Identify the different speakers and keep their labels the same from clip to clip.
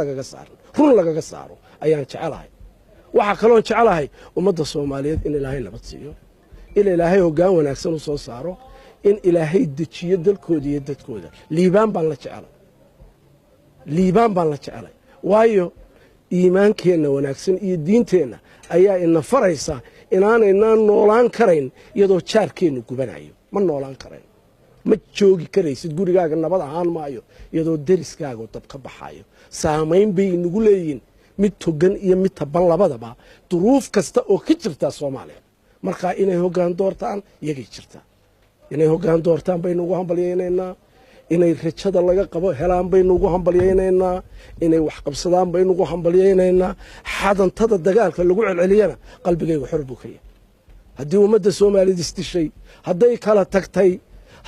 Speaker 1: lagaga saaro run lagaga saaro ayaan jecelahay waxa kaloon jecelahay ummadda Soomaaliyeed in Ilaahay nabad siiyo in Ilaahay hoggaan wanaagsan u soo saaro in Ilaahay dejiyo dalkooda iyo dadkooda liibaan baan la jecelay waayo iimaankeena wanaagsan iyo diinteena ayaa ina faraysa inaanayna noolaan karayn iyadoo jaarkeenu gubanayo ma noolaan karayn ma joogi karaysid gurigaaga nabad ahaan maayo iyadoo deriskaaga dab ka baxayo saameyn bay nagu leeyihiin mid togan iyo mid taban labadaba duruuf kasta oo ka jirta Soomaaliya marka inay hoggaan doortaan iyagay jirta inay hoggaan doortaan baynu ugu hambalyeeynaa inay rajada laga qabo helaan baynu ugu hambalyeeynaa inay wax qabsadaan baynu ugu hambalyeeynaa xadantada dagaalka lagu celceliyana qalbigaygu xor buu ka yahay haddii ummadda Soomaaliyeed istishay hadday kala tagtay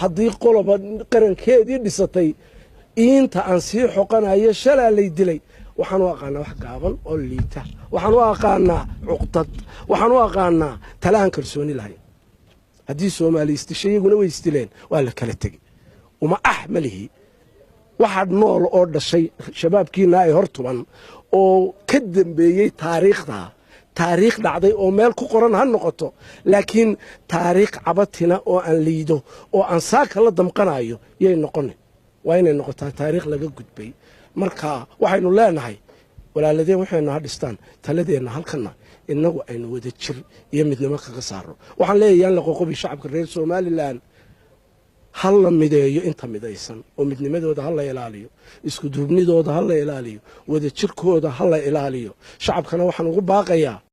Speaker 1: haddii qoloba qarankeedii dhisatay inta aan sii xoqanayo shalaalay dilay waxaan u aqaanaa wax gaaban oo liita waxaan u aqaanaa cuqdad waxaan u aqaanaa talaan kalsooni lahayn haddii Soomaaliyeed istishay iyaguna way istileen waa la kala tegay uma ahmalihi waxaad nool oo dhashay shabaabkiina ay hortuban oo ka dambeeyay taariikh dhacday oo meel ku qoran ha noqoto laakiin taariikh cabatina oo aan liido oo aan saaka la damqanayo yay noqon waa inay noqotaa taariikh laga gudbay marka waxaynu leenahay walaaladeen waxaynu hadhistaan taladeena halkana inagu aynu wada jir iyo midnimo kaga saaro waxaan leeyahay la qoqobi shacabka reer Soomaaliland hal la mideeyo inta midaysan oo midnimadooda hal la ilaaliyo isku duubnidooda hal la ilaaliyo wada jirkooda hal la ilaaliyo shacabkana waxaan ugu baaqayaa